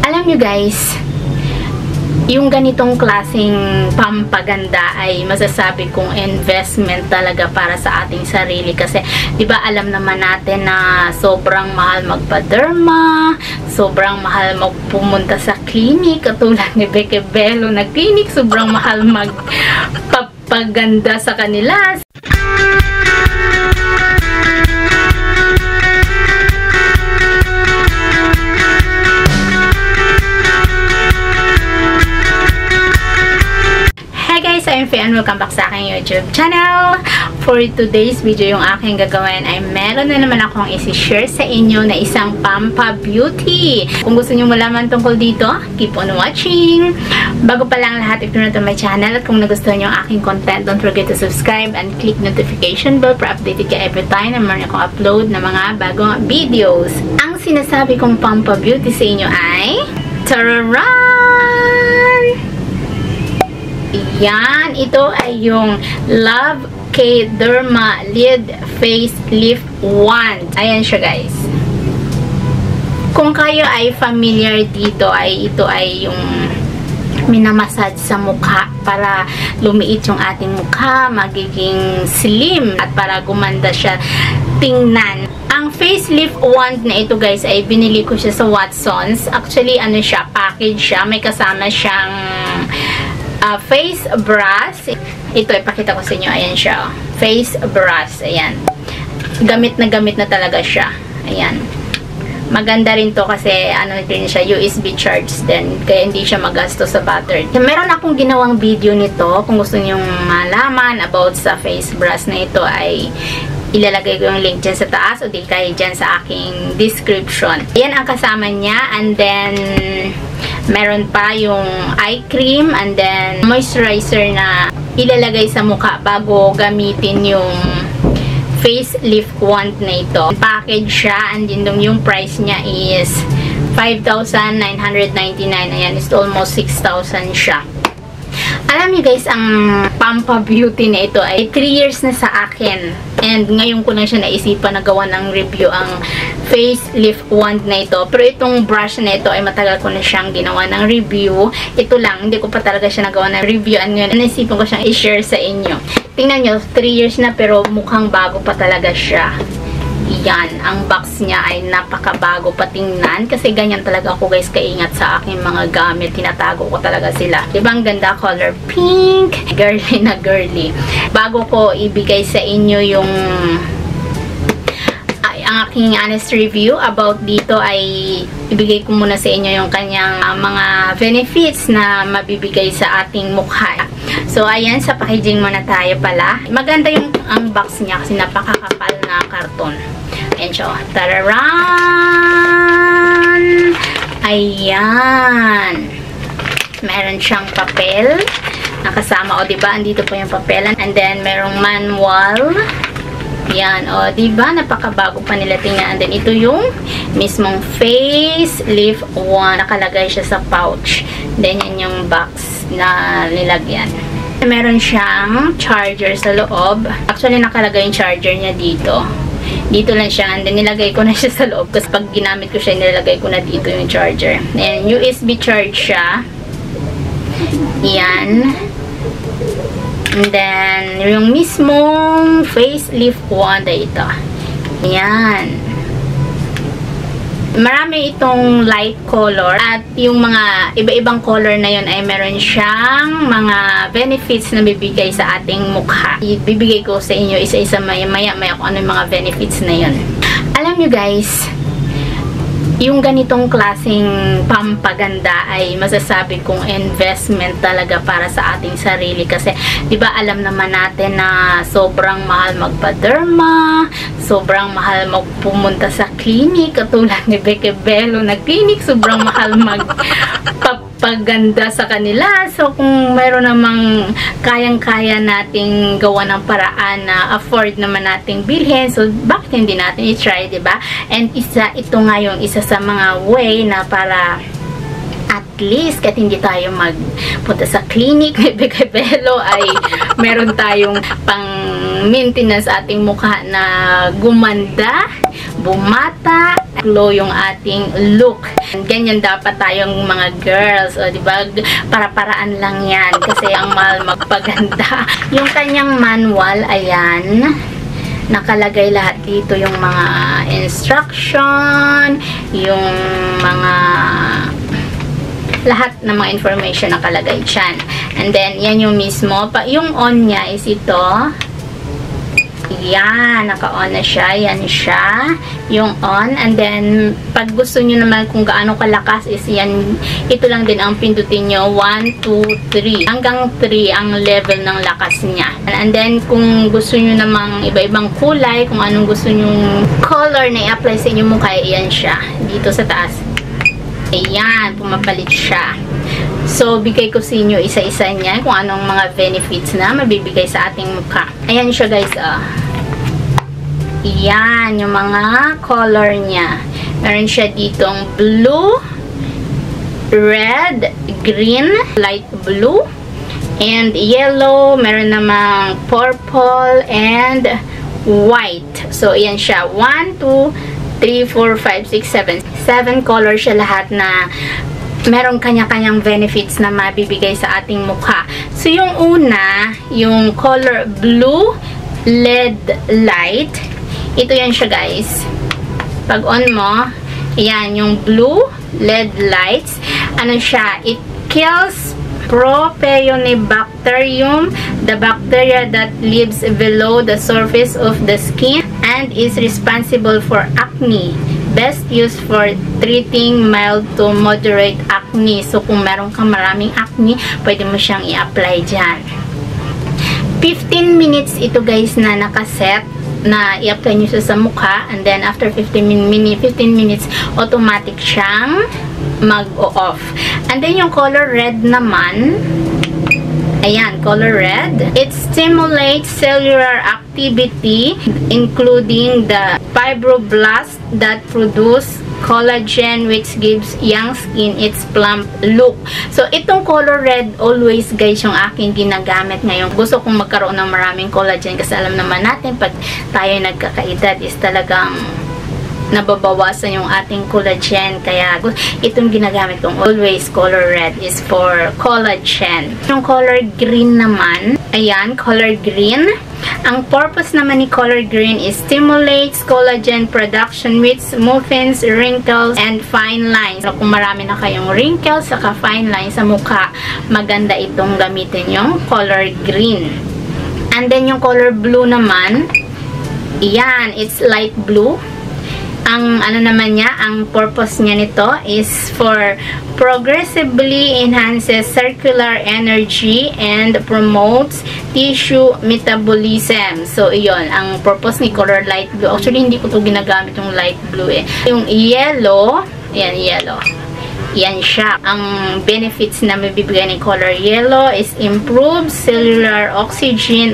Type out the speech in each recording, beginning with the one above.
Alam nyo guys, yung ganitong klaseng pampaganda ay masasabi kong investment talaga para sa ating sarili kasi 'di ba alam naman natin na sobrang mahal magpa-derma, sobrang mahal magpumunta sa clinic katulad ni Beke Bello na clinic, sobrang mahal magpapaganda sa kanila. I'm Faye and welcome back sa aking YouTube channel. For today's video, yung aking gagawin ay meron na naman akong isi-share sa inyo na isang Pampa Beauty. Kung gusto nyo malaman tungkol dito, keep on watching. Bago pa lang lahat, if you're not on my channel at kung nagustuhan nyo ang aking content, don't forget to subscribe and click notification bell para updated ka every time na meron akong upload na mga bagong videos. Ang sinasabi kong Pampa Beauty sa inyo ay tararan! Yan, ito ay yung Love K Derma Lid Face Lift Wand. Ayan siya guys. Kung kayo ay familiar dito, ay ito ay yung minamassage sa mukha para lumiit yung ating mukha, magiging slim at para gumanda siya tingnan. Ang facelift wand na ito guys ay binili ko siya sa Watsons. Actually ano siya, package siya, may kasama siyang face brush. Ito, ipakita ko sa inyo. Ayan siya. Face brush. Ayan. Gamit na talaga siya. Ayan. Maganda rin to kasi ano din siya, USB charge din. Kaya hindi siya magasto sa battery. Meron akong ginawang video nito. Kung gusto niyo malaman about sa face brush na ito ay ilalagay ko yung link dyan sa taas o di kayo dyan sa aking description. Ayan ang kasama niya. And then meron pa yung eye cream and then moisturizer na ilalagay sa mukha bago gamitin yung facelift wand na ito. Package siya and then yung price niya is 5,999. Ayan, it's almost 6,000 siya. Alam niyo guys, ang Pampa Beauty na ito ay 3 years na sa akin. And ngayon ko lang siya naisipan na gawa ng review ang facelift wand na ito. Pero itong brush na ito ay matagal ko na siyang ginawa ng review. Ito lang, hindi ko pa talaga siya nagawa ng review. And ngayon, naisipan ko siyang i-share sa inyo. Tingnan nyo, 3 years na pero mukhang bago pa talaga siya. Yan, ang box niya ay napakabago patingnan kasi ganyan talaga ako guys kaingat sa aking mga gamit. Tinatago ko talaga sila. Diba ang ganda? Color pink. Girly na girly. Bago ko ibigay sa inyo yung ang aking honest review about dito ay ibigay ko muna sa inyo yung kanyang mga benefits na mabibigay sa ating mukha. So, ayan, sa packaging muna tayo pala. Maganda yung ang box niya kasi napakakapal na karton. Ayan siya. Tararan! Ayan! Meron siyang papel nakasama. O, diba? Andito po yung papel. And then, merong manual. Yan, o, diba? Napakabago pa nila tingnan. And then, ito yung mismong facelift wand. Nakalagay siya sa pouch. Then, yan yung box na nilagyan. Meron siyang charger sa loob. Actually, nakalagay yung charger niya dito. Dito lang siya. And then, nilagay ko na siya sa loob. Kasi pag ginamit ko siya, nilagay ko na dito yung charger. And, USB charge siya. Yan. And then, yung mismong facelift wand ay ito. Ayan. Marami itong light color at yung mga iba-ibang color na yun ay meron siyang mga benefits na bibigay sa ating mukha. Ibibigay ko sa inyo isa-isa maya-maya kung ano yung mga benefits na yun. Alam nyo guys, yung ganitong klaseng pampaganda ay masasabi kong investment talaga para sa ating sarili kasi 'di ba alam naman natin na sobrang mahal magpa-derma, sobrang mahal magpumunta sa clinic katulad ni Beke Bello na clinic, sobrang mahal magpapaganda sa kanila. So kung mayroon namang kayang-kaya nating gawa ng paraan na afford naman nating bilhin, so bakit hindi natin i-try, 'di ba? And ito nga yung isa sa mga way na para at least kahit hindi tayo magpunta sa clinic ni Beke Bello ay meron tayong pang maintenance ating mukha na gumanda bumata, glow yung ating look. Ganyan dapat tayong mga girls. O, diba? Para-paraan lang yan. Kasi ang mahal magpaganda. Yung kanyang manual, ayan. Nakalagay lahat dito yung mga instruction, yung mga lahat ng mga information nakalagay dyan. And then, yan yung mismo. Yung on niya is ito. Yan, naka-on na siya. Yan siya, yung on. And then, pag gusto nyo naman kung gaano kalakas is yan, ito lang din ang pindutin nyo. 1, 2, 3. Hanggang 3 ang level ng lakas niya. And then, kung gusto nyo namang iba-ibang kulay, kung anong gusto nyo color na i-apply sa inyong mukha, yan siya. Dito sa taas. Ayan, pumapalit siya. So, bigay ko sa inyo isa-isa niya kung anong mga benefits na mabibigay sa ating mukha. Ayan siya guys, Ayan, yung mga color niya. Meron siya ditong blue, red, green, light blue, and yellow. Meron namang purple and white. So, ayan siya. 1, 2, 3, 4, 5, 6, 7. 7 colors siya lahat na merong kanya-kanyang benefits na mabibigay sa ating mukha. So, yung una, yung color blue LED light. Ito yan siya, guys. Pag on mo, ayan, yung blue LED lights. Ano siya? It kills Propionibacterium, the bacteria that lives below the surface of the skin and is responsible for acne. Best used for treating mild to moderate acne. So, kung meron kang maraming acne, pwede mo siyang i-apply dyan. 15 minutes ito guys na nakaset na i-apply nyo siya sa mukha. And then, after 15 minutes, automatic siyang mag-off. And then, yung color red naman, ayan, color red. It stimulates cellular activity, including the fibroblasts that produce collagen, which gives young skin its plump look. So, itong color red, always guys, yung aking ginagamit ngayon. Gusto kong magkaroon ng maraming collagen kasi alam naman natin, pag tayo nagkakaedad is talagang nababawasan yung ating collagen. Kaya, itong ginagamit kong always color red is for collagen. Yung color green naman, ayan, color green. Ang purpose naman ni color green is stimulates collagen production which smoothens wrinkles and fine lines. So, kung marami na kayong wrinkles saka fine lines sa mukha, maganda itong gamitin yung color green. And then, yung color blue naman, ayan, it's light blue. Ang ano naman niya, ang purpose niya nito is for progressively enhances circular energy and promotes tissue metabolism. So, iyon, ang purpose ni color light blue. Actually, hindi ko to ginagamit yung light blue eh. Yung yellow, ayan, yellow. Yan siya. Ang benefits na mabibigay ng color yellow is improved cellular oxygen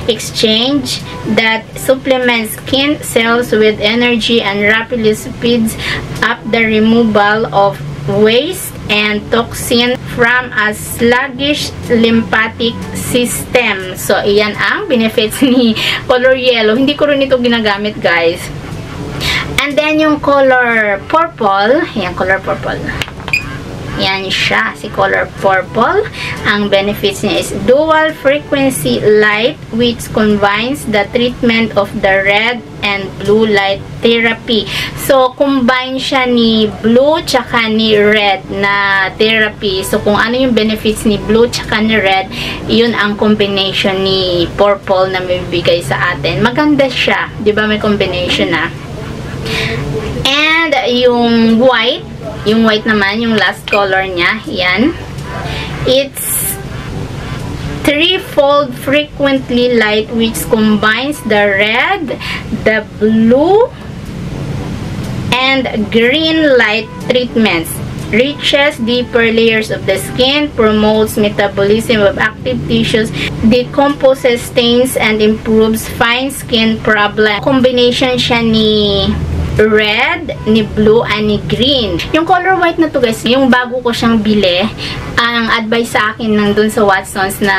exchange that supplements skin cells with energy and rapidly speeds up the removal of waste and toxin from a sluggish lymphatic system. So, iyan ang benefits ni color yellow. Hindi ko rin ito ginagamit, guys. And then, yung color purple, yan, color purple. Yan siya, si color purple. Ang benefits niya is dual frequency light which combines the treatment of the red and blue light therapy. So, combine siya ni blue tsaka ni red na therapy. So, kung ano yung benefits ni blue tsaka ni red, yun ang combination ni purple na mabibigay sa atin. Maganda siya. Diba may combination na? And, yung white naman, yung last color niya, yan. It's threefold frequently light which combines the red, the blue, and green light treatments. Reaches deeper layers of the skin, promotes metabolism of active tissues, decomposes stains, and improves fine skin problem. Combination siya ni red, ni blue, and ni green. Yung color white na to guys, yung bago ko siyang bili, ang advice sa akin nang dun sa Watsons na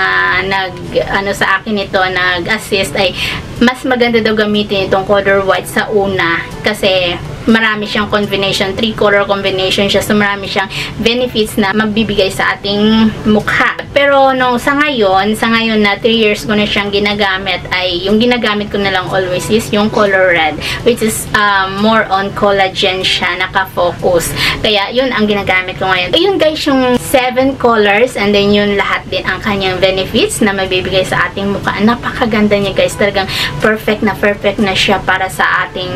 sa akin ito, nag-assist ay mas maganda daw gamitin itong color white sa una kasi marami siyang combination, 3-color combination siya, so marami siyang benefits na magbibigay sa ating mukha. Pero sa ngayon na 3 years ko na siyang ginagamit, ay yung ginagamit ko na lang always is yung color red, which is more on collagen siya, naka-focus. Kaya yun ang ginagamit ko ngayon. Ayun guys, yung 7 colors, and then yun lahat din ang kanyang benefits na mabibigay sa ating mukha. Napakaganda niya guys, talagang perfect na siya para sa ating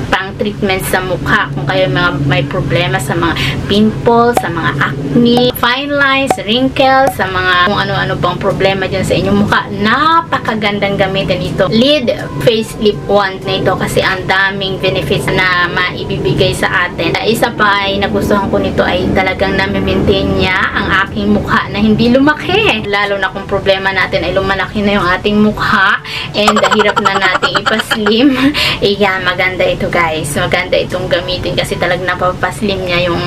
pang-treatment sa mukha. Kung kayo may problema sa mga pimples, sa mga acne, fine lines, wrinkles, sa mga kung ano-ano bang problema dyan sa inyong mukha, napakagandang gamitin ito. Lid Face Lip Wand na ito kasi ang daming benefits na maibibigay sa atin. Isa pa ay nagustuhan ko nito ay talagang nami-maintain niya ang aking mukha na hindi lumaki. Lalo na kung problema natin ay lumalaki na yung ating mukha and hirap na natin ipaslim. Iyan, maganda ito guys. Maganda itong gamitin kasi talagang napapaslim niya yung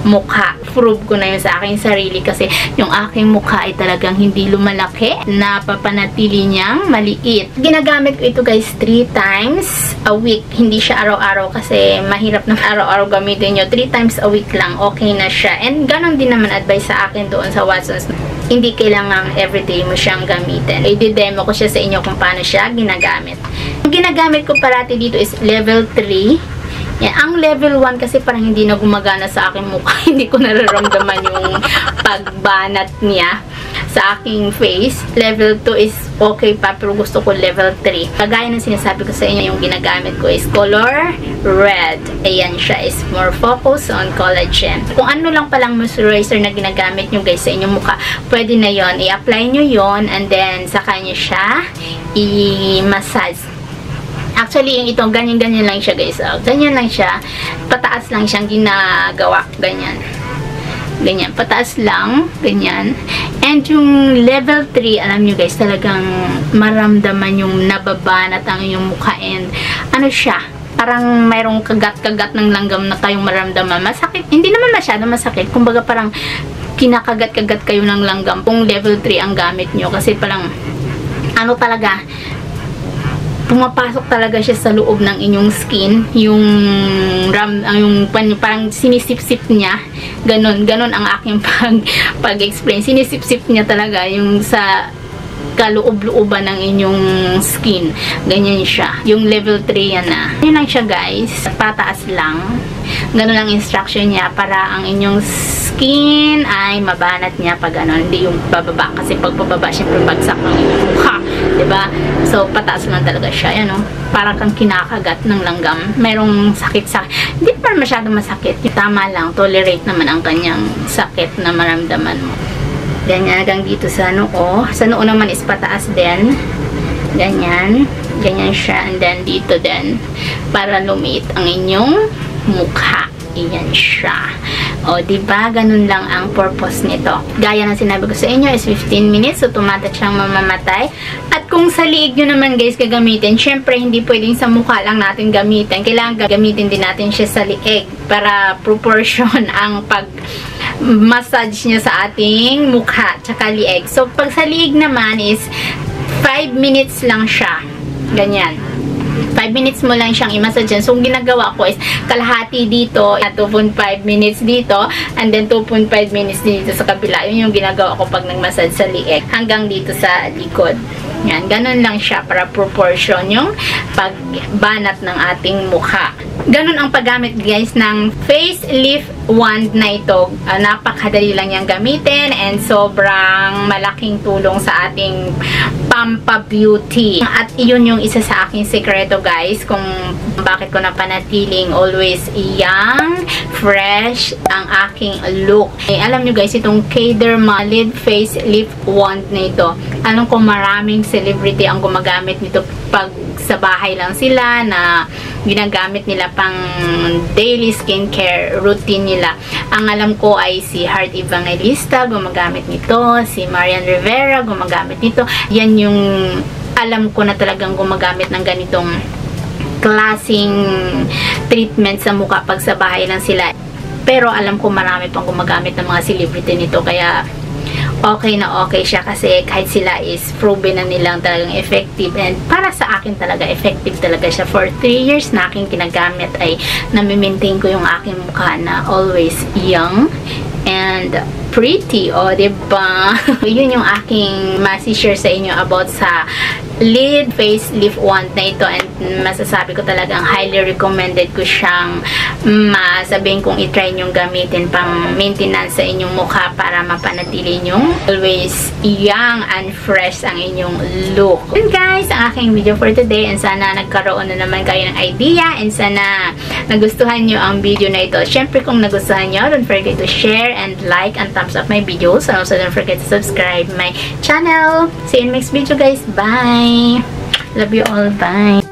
mukha. Prove ko na yun sa aking sarili kasi yung aking mukha ay talagang hindi lumalaki. Napapanatili niyang maliit. Ginagamit ko ito guys 3 times a week. Hindi siya araw-araw kasi mahirap na araw-araw gamitin nyo. 3 times a week lang. Okay na siya. And ganon din naman advice sa akin doon sa Watsons. Hindi kailangang everyday mo siyang gamitin. I-demo ko siya sa inyo kung paano siya ginagamit. Ang ginagamit ko parati dito is level 3. Yan. Ang level 1 kasi parang hindi na gumagana sa aking mukha. Hindi ko nararamdaman yung pagbanat niya sa aking face. Level 2 is okay pa, pero gusto ko level 3. Kagaya ng sinasabi ko sa inyo, yung ginagamit ko is color red. Ayan siya, is more focus on collagen. Kung ano lang palang moisturizer na ginagamit nyo guys sa inyong mukha, pwede na yon. I-apply nyo yon and then saka nyo siya i-massage. Actually, yung itong ganyan-ganyan lang siya guys. Ganyan lang siya. Pataas lang siyang ginagawa. Ganyan. Ganyan. Pataas lang. Ganyan. And yung level 3, alam nyo guys, talagang maramdaman yung nababanat ang inyong mukha. And ano siya? Parang mayroong kagat-kagat ng langgam na kayong maramdaman. Masakit. Hindi naman masyado masakit. Kumbaga parang kinakagat-kagat kayo ng langgam. Kung level 3 ang gamit nyo. Kasi parang ano talaga, pumapasok talaga siya sa loob ng inyong skin, yung parang sinisip-sip niya, ganon ang aking pag-explain, sinisip-sip niya talaga yung sa kaloob-looban ng inyong skin, ganyan siya, yung level 3 yan na. Yun lang siya guys, pataas lang, ganon ang instruction niya para ang inyong skin ay mabanat niya pag ganon, hindi yung bababa, kasi pag pababa syempre bagsak ng inyong mukha, diba? So pataas lang talaga siya, yan o, parang kang kinakagat ng langgam, mayroong sakit-sakit, hindi pa masyado masakit, tama lang, tolerate naman ang kanyang sakit na maramdaman mo. Ganyan, hanggang dito sa noo. Sa noo naman is pataas din. Ganyan. Ganyan siya. And then dito din. Para lumiit ang inyong mukha. Iyan siya. O, diba? Ganun lang ang purpose nito. Gaya ng sinabi ko sa inyo is 15 minutes. Automatic siyang mamamatay. At kung sa liig nyo naman guys gagamitin, syempre hindi pwedeng sa mukha lang natin gamitin. Kailangan gamitin din natin siya sa liig para proportion ang massage niya sa ating mukha tsaka liig. So, pag sa liig naman is 5 minutes lang siya. Ganyan. 5 minutes mo lang siyang i-massage. So, ginagawa ko is kalahati dito, 2.5 minutes dito, and then 2.5 minutes dito sa kabila. Yun yung ginagawa ko pag nag-massage sa liig. Hanggang dito sa likod. Yan. Ganun lang siya para proportion yung pagbanat ng ating mukha. Ganun ang paggamit guys ng face lift wand na ito. Napakadali lang niyang gamitin and sobrang malaking tulong sa ating pampa-beauty. At iyon yung isa sa aking sekreto guys kung bakit ko napanatiling always young, fresh ang aking look. Alam nyo guys, itong K-Derma Lid Face Lift Wand na ito, alam ko maraming celebrity ang gumagamit nito pag sa bahay lang sila na ginagamit nila pang daily skincare routine nila. Ang alam ko ay si Heart Evangelista gumagamit nito, si Marian Rivera gumagamit nito. Yan yung alam ko na talagang gumagamit ng ganitong klaseng treatment sa mukha pag sa bahay lang sila. Pero alam ko marami pang gumagamit ng mga celebrity nito, kaya okay na okay siya kasi kahit sila is proven na nilang talagang effective, and para sa akin talaga effective talaga siya. For 3 years na aking ginagamit ay nami-maintain ko yung aking mukha na always young and pretty, diba? Yun yung aking masi-share sa inyo about sa lid face lift wand na ito, and masasabi ko talagang highly recommended ko siyang masabihin kong itry nyong gamitin pang maintenance sa inyong mukha para mapanatili nyong always young and fresh ang inyong look. And guys, ang aking video for today, and sana nagkaroon na naman kayo ng idea, and sana nagustuhan nyo ang video na ito. Syempre kung nagustuhan nyo, don't forget to share and like and thumbs up my videos, and also don't forget to subscribe my channel. See you in next video guys. Bye! Love you all. Bye!